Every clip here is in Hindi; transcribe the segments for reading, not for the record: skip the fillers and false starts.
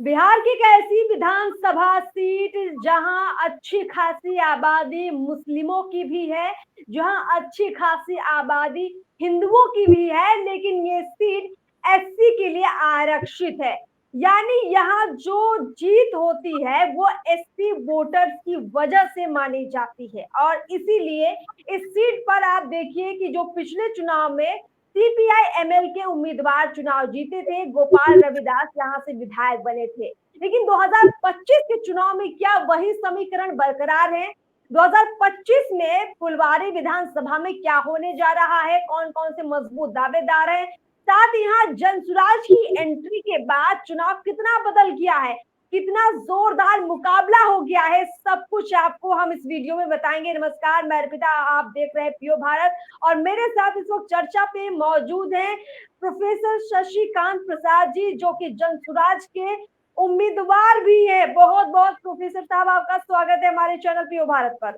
बिहार की एक ऐसी विधानसभा सीट जहां अच्छी खासी आबादी मुस्लिमों की भी है, जहां अच्छी खासी आबादी हिंदुओं की भी है, लेकिन ये सीट एससी के लिए आरक्षित है। यानी यहाँ जो जीत होती है वो एससी वोटर्स की वजह से मानी जाती है। और इसीलिए इस सीट पर आप देखिए कि जो पिछले चुनाव में सीपीआई एमएल के उम्मीदवार चुनाव जीते थे, गोपाल रविदास यहाँ से विधायक बने थे। लेकिन 2025 के चुनाव में क्या वही समीकरण बरकरार है? 2025 में फुलवारी विधानसभा में क्या होने जा रहा है, कौन कौन से मजबूत दावेदार हैं, साथ ही यहाँ जनसुराज की एंट्री के बाद चुनाव कितना बदल गया है, कितना जोरदार मुकाबला हो गया है, सब कुछ आपको हम इस वीडियो में बताएंगे। नमस्कार, मैं अर्पिता, आप देख रहे हैं पियो भारत और मेरे साथ इस वक्त चर्चा पे मौजूद हैं प्रोफेसर शशिकांत प्रसाद जी, जो कि जनसुराज के उम्मीदवार भी है। बहुत बहुत प्रोफेसर साहब आपका स्वागत है हमारे चैनल पियो भारत पर।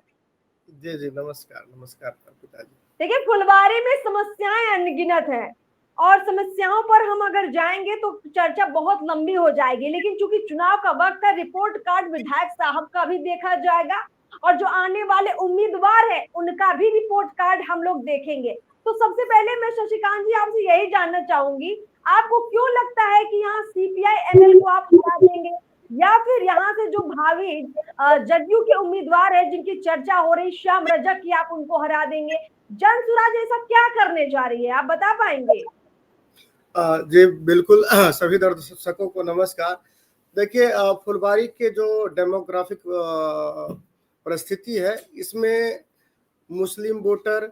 जी जी, नमस्कार नमस्कार पिताजी। देखिए, फुलवारी में समस्याएं अनगिनत हैं और समस्याओं पर हम अगर जाएंगे तो चर्चा बहुत लंबी हो जाएगी, लेकिन चूंकि चुनाव का वक्त है, रिपोर्ट कार्ड विधायक साहब का भी देखा जाएगा और जो आने वाले उम्मीदवार है उनका भी रिपोर्ट कार्ड हम लोग देखेंगे। तो सबसे पहले मैं शशिकांत जी आपसे यही जानना चाहूंगी, आपको क्यों लगता है कि यहाँ सीपीआई एमएल को आप हटा देंगे, या फिर यहाँ से जो भावी जदयू के उम्मीदवार है जिनकी चर्चा हो रही श्याम रजक की, आप उनको हरा देंगे? जनसुराज ऐसा क्या करने जा रही है, आप बता पाएंगे? जी बिल्कुल। सभी दर्शकों को नमस्कार। देखिए, फुलवारी के जो डेमोग्राफिक परिस्थिति है, इसमें मुस्लिम वोटर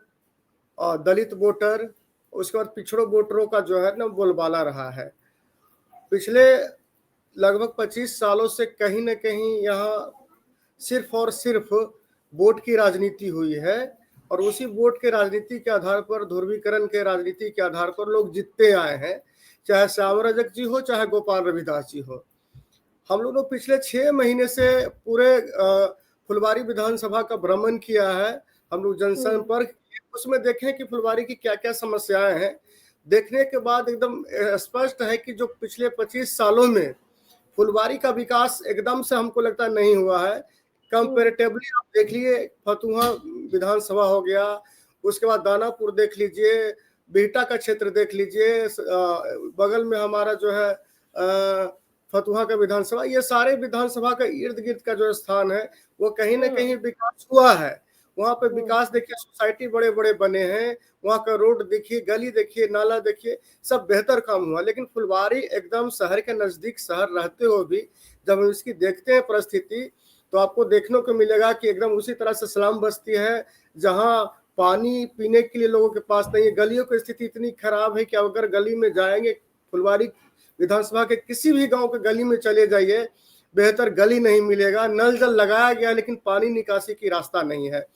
और दलित वोटर, उसके बाद पिछड़ों वोटरों का जो है ना बोलबाला रहा है। पिछले लगभग 25 सालों से कहीं ना कहीं यहाँ सिर्फ और सिर्फ वोट की राजनीति हुई है और उसी वोट के राजनीति के आधार पर, ध्रुवीकरण के राजनीति के आधार पर लोग जीतते आए हैं, चाहे श्याम रजक जी हो चाहे गोपाल रविदास जी हो। हम लोगों ने पिछले 6 महीने से पूरे फुलवारी विधानसभा का भ्रमण किया है। हम लोग जनसंपर्क किए, उसमें देखें कि फुलवारी की क्या क्या समस्याएं हैं। देखने के बाद एकदम स्पष्ट है कि जो पिछले 25 सालों में फुलवारी का विकास एकदम से हमको लगता नहीं हुआ है। कंपेरेटिवली आप देख लिए, फतुहा विधानसभा हो गया, उसके बाद दानापुर देख लीजिए, बिहटा का क्षेत्र देख लीजिए, बगल में हमारा जो है फतुहा का विधानसभा, ये सारे विधानसभा का इर्द गिर्द का जो स्थान है वो कहीं ना कहीं विकास हुआ है। वहाँ पे विकास देखिए, सोसाइटी बड़े बड़े बने हैं, वहाँ का रोड देखिए, गली देखिए, नाला देखिए, सब बेहतर काम हुआ। लेकिन फुलवारी एकदम शहर के नजदीक शहर रहते हुए भी जब हम इसकी देखते हैं परिस्थिति, तो आपको देखने को मिलेगा कि एकदम उसी तरह से स्लम बस्ती है, जहाँ पानी पीने के लिए लोगों के पास नहीं है। गलियों की स्थिति इतनी खराब है कि अगर गली में जाएंगे, फुलवारी विधानसभा के किसी भी गांव के गली में चले जाइए, बेहतर गली नहीं मिलेगा। नल जल लगाया गया लेकिन पानी निकासी की रास्ता नहीं है।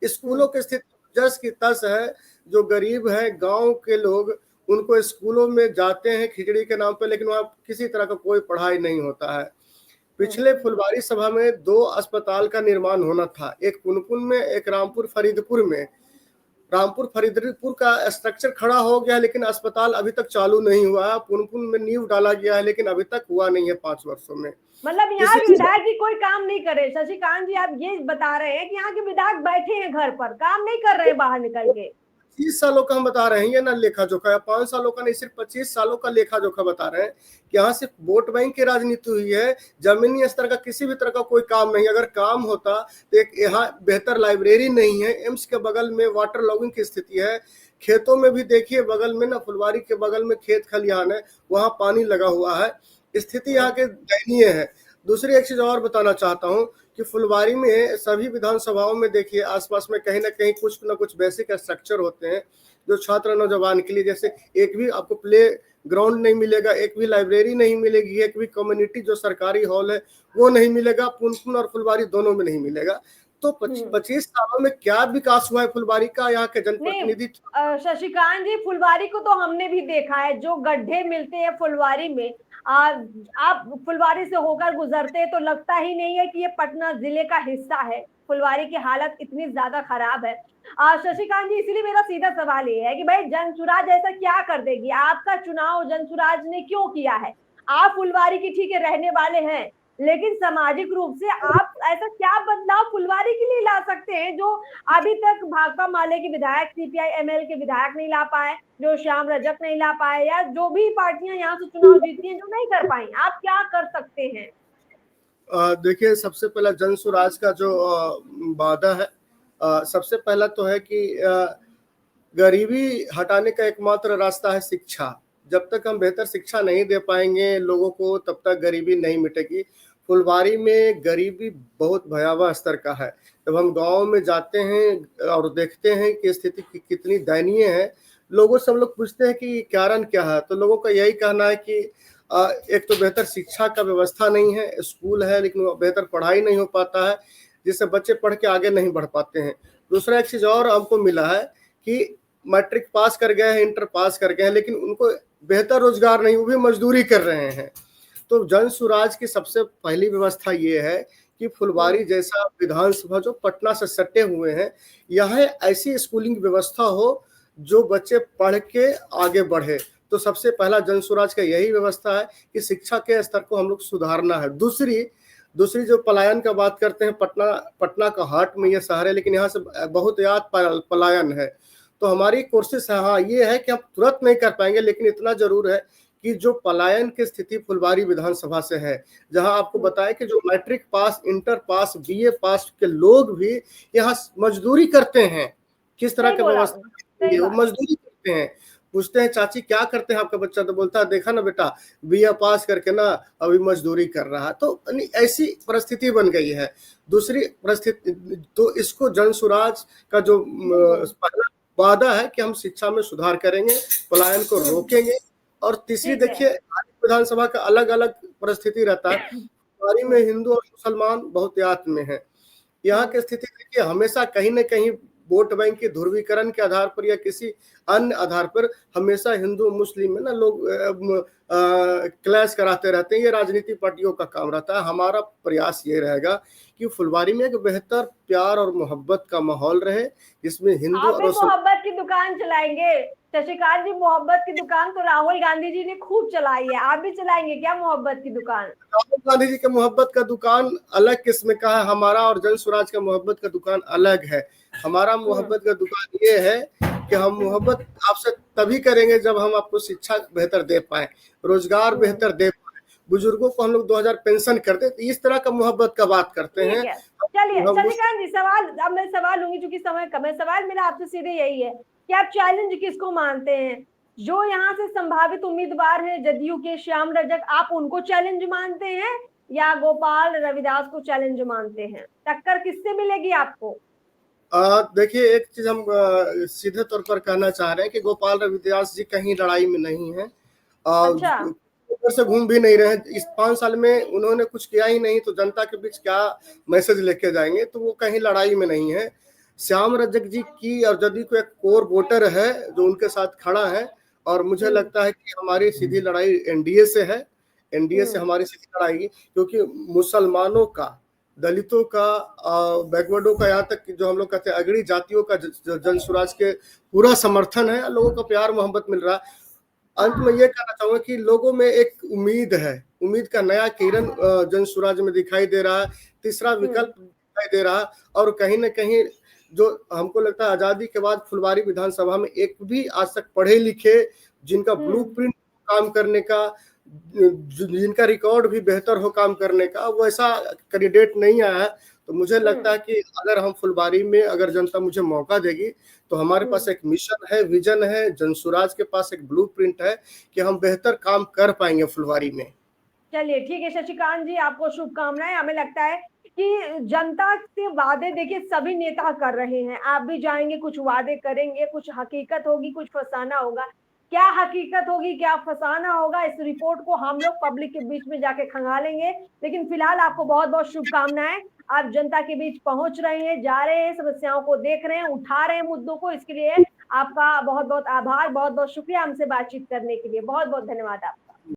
स्कूलों की स्थिति जस की तस है। जो गरीब है गांव के लोग, उनको स्कूलों में जाते हैं खिचड़ी के नाम पे, लेकिन वहाँ किसी तरह का कोई पढ़ाई नहीं होता है। पिछले फुलवारी सभा में 2 अस्पताल का निर्माण होना था, एक पुनपुन में, एक रामपुर फरीदपुर में। रामपुर फरीदपुर का स्ट्रक्चर खड़ा हो गया लेकिन अस्पताल अभी तक चालू नहीं हुआ है। पुनपुन में नींव डाला गया है लेकिन अभी तक हुआ नहीं है 5 वर्षों में। मतलब यहाँ के विधायक भी कोई काम नहीं कर रहे? शशिकांत जी, आप ये बता रहे हैं कि यहाँ के विधायक बैठे हैं घर पर, काम नहीं कर रहे हैं बाहर निकल के? 25 सालों का हम बता रहे हैं, ये ना लेखा जोखा है, 5 सालों का नहीं, सिर्फ 25 सालों का लेखा जोखा बता रहे हैं कि यहाँ सिर्फ वोट बैंक की राजनीति हुई है। जमीनी स्तर का किसी भी तरह का कोई काम नहीं। अगर काम होता तो एक यहाँ बेहतर लाइब्रेरी नहीं है, एम्स के बगल में वाटर लॉगिंग की स्थिति है, खेतों में भी देखिए, बगल में ना फुलवारी के बगल में खेत खलिहान है, वहाँ पानी लगा हुआ है। स्थिति यहाँ के दयनीय है। दूसरी एक चीज और बताना चाहता हूँ कि फुलवारी में सभी विधानसभाओं में देखिए, आसपास में कहीं ना कहीं कुछ ना कुछ बेसिक स्ट्रक्चर होते हैं जो छात्र नौजवान के लिए, जैसे एक भी आपको प्ले ग्राउंड नहीं मिलेगा, एक भी लाइब्रेरी नहीं मिलेगी, एक भी कम्युनिटी जो सरकारी हॉल है वो नहीं मिलेगा। पुनपुन और फुलवारी दोनों में नहीं मिलेगा। तो 25 सालों में क्या विकास हुआ है फुलवारी का? यहाँ के नहीं, जनप्रतिनिधि शशिकांत जी, फुलवारी को तो हमने भी देखा है, जो गड्ढे मिलते हैं फुलवारी में। आप फुलवारी से होकर गुजरते हैं तो लगता ही नहीं है कि ये पटना जिले का हिस्सा है। फुलवारी की हालत इतनी ज्यादा खराब है। शशिकांत जी, इसलिए मेरा सीधा सवाल ये है कि भाई जनसुराज ऐसा क्या कर देगी? आपका चुनाव जनसुराज ने क्यों किया है? आप फुलवारी की ठीक है रहने वाले हैं, लेकिन सामाजिक रूप से आप ऐसा क्या बदलाव फुलवारी के लिए ला सकते हैं जो अभी तक भाकपा माले के विधायक, सीपीआई एमएल के विधायक नहीं ला पाए, जो श्याम रजक नहीं ला पाए, या जो भी पार्टियां यहाँ से चुनाव जीती हैं जो नहीं कर पाई, आप क्या कर सकते हैं? देखिए, सबसे पहला जन सुराज का जो वादा है, सबसे पहला तो है कि गरीबी हटाने का एकमात्र रास्ता है शिक्षा। जब तक हम बेहतर शिक्षा नहीं दे पाएंगे लोगों को, तब तक गरीबी नहीं मिटेगी। फुलवारी में गरीबी बहुत भयावह स्तर का है। जब हम गांव में जाते हैं और देखते हैं कि स्थिति कितनी दयनीय है, लोगों से हम लोग पूछते हैं कि कारण क्या है, तो लोगों का यही कहना है कि एक तो बेहतर शिक्षा का व्यवस्था नहीं है, स्कूल है लेकिन बेहतर पढ़ाई नहीं हो पाता है, जिससे बच्चे पढ़ के आगे नहीं बढ़ पाते हैं। दूसरा एक चीज और हमको मिला है कि मैट्रिक पास कर गए हैं, इंटर पास कर गए हैं, लेकिन उनको बेहतर रोजगार नहीं, वो भी मजदूरी कर रहे हैं। तो जन सुराज की सबसे पहली व्यवस्था ये है कि फुलवारी जैसा विधानसभा जो पटना से सटे हुए हैं, यहाँ ऐसी स्कूलिंग व्यवस्था हो जो बच्चे पढ़ के आगे बढ़े। तो सबसे पहला जन सुराज का यही व्यवस्था है कि शिक्षा के स्तर को हम लोग सुधारना है। दूसरी दूसरी जो पलायन का बात करते हैं, पटना का हार्ट में ये शहर है, लेकिन यहाँ से बहुत याद पलायन है। तो हमारी कोशिश है, हाँ ये है कि हम तुरंत नहीं कर पाएंगे, लेकिन इतना जरूर है कि जो पलायन की स्थिति फुलवारी विधानसभा से है, जहां आपको बताया कि जो matric pass, inter pass, BA pass के लोग भी यहाँ मजदूरी करते हैं। किस तरह का व्यवस्था है, वो मजदूरी करते हैं। पूछते हैं चाची क्या करते हैं आपका बच्चा, तो बोलता है देखा ना बेटा, बीए पास करके ना अभी मजदूरी कर रहा है। तो ऐसी परिस्थिति बन गई है। दूसरी परिस्थिति, तो इसको जन सुराज का जो पहला वादा है कि हम शिक्षा में सुधार करेंगे, पलायन को रोकेंगे। और तीसरी देखिए, विधानसभा का अलग अलग परिस्थिति रहता है। फुलवारी में हिंदू और मुसलमान बहुत याद में है। यहाँ की स्थिति देखिए, हमेशा कहीं न कहीं वोट बैंक के ध्रुवीकरण के आधार पर या किसी अन्य आधार पर हमेशा हिंदू मुस्लिम में ना लोग क्लैश कराते रहते हैं। ये राजनीतिक पार्टियों का काम रहता है। हमारा प्रयास ये रहेगा कि फुलवारी में एक बेहतर प्यार और मोहब्बत का माहौल रहे, जिसमें हिंदू आप भी मोहब्बत की दुकान चलाएंगे? शशिकांत जी, मोहब्बत की दुकान तो राहुल गांधी जी ने खूब चलाई है, आप भी चलाएंगे क्या मोहब्बत की दुकान? राहुल गांधी जी के मोहब्बत का दुकान अलग किस्म का है, हमारा और जन सुराज का मोहब्बत का दुकान अलग है। हमारा मोहब्बत का दुकान ये है कि हम मोहब्बत आपसे तभी करेंगे जब हम आपको शिक्षा बेहतर दे पाए, रोजगार बेहतर दे पाए, बुजुर्गों को हम लोग 2000 पेंशन कर दे। इस तरह का मोहब्बत का बात करते हैं। चलिए शशिकांत जी, सवाल अब मैं सवाल लूंगी चूंकि समय कम है। सवाल मेरा आपसे सीधे यही है कि आप चैलेंज किसको मानते हैं? जो यहाँ से संभावित उम्मीदवार हैं जदयू के श्याम रजक, आप उनको चैलेंज मानते हैं या गोपाल रविदास को चैलेंज मानते हैं? टक्कर किससे मिलेगी आपको? देखिए, एक चीज हम सीधे तौर पर कहना चाह रहे हैं कि गोपाल रविदास जी कहीं लड़ाई में नहीं है। अच्छा, ऊपर से घूम भी नहीं रहे हैं। इस 5 साल में उन्होंने कुछ किया ही नहीं, तो जनता के बीच क्या मैसेज लेके जाएंगे? तो वो कहीं लड़ाई में नहीं है। श्याम रजक जी की और जदयू को एक कोर वोटर है जो उनके साथ खड़ा है, और मुझे लगता है कि हमारी सीधी लड़ाई एनडीए से है। एनडीए से हमारी सीधी लड़ाई, क्योंकि मुसलमानों का, दलितों का, बैकवर्डों का, यहाँ तक कि जो हम लोग कहते हैं अगड़ी जातियों का जन सुराज के पूरा समर्थन है। लोगों का प्यार मोहब्बत मिल रहा है। अंत में ये कहना चाहूंगा कि लोगों में एक उम्मीद है, उम्मीद का नया किरण जन सुराज में दिखाई दे रहा है। तीसरा विकल्प दिखाई दे रहा है। और कहीं ना कहीं जो हमको लगता है आजादी के बाद फुलवारी विधानसभा में एक भी आज तक पढ़े लिखे, जिनका ब्लूप्रिंट काम करने का, जिनका रिकॉर्ड भी बेहतर हो काम करने का, वो ऐसा कैंडिडेट नहीं आया है। तो मुझे लगता है कि अगर हम फुलवारी में, अगर जनता मुझे मौका देगी, तो हमारे पास एक मिशन है, विजन है, जनसुराज के पास एक ब्लूप्रिंट है कि हम बेहतर काम कर पाएंगे फुलवारी में। चलिए ठीक है शशिकांत जी, आपको शुभकामनाएं। हमें लगता है कि जनता से वादे देखिए सभी नेता कर रहे हैं, आप भी जाएंगे, कुछ वादे करेंगे, कुछ हकीकत होगी, कुछ फसाना होगा। क्या हकीकत होगी, क्या फसाना होगा, इस रिपोर्ट को हम लोग पब्लिक के बीच में जाके खंगालेंगे। लेकिन फिलहाल आपको बहुत बहुत शुभकामनाएं। आप जनता के बीच पहुंच रहे हैं, जा रहे हैं, समस्याओं को देख रहे हैं, उठा रहे हैं मुद्दों को। इसके लिए आपका बहुत बहुत आभार, बहुत बहुत शुक्रिया हमसे बातचीत करने के लिए। बहुत बहुत धन्यवाद। आप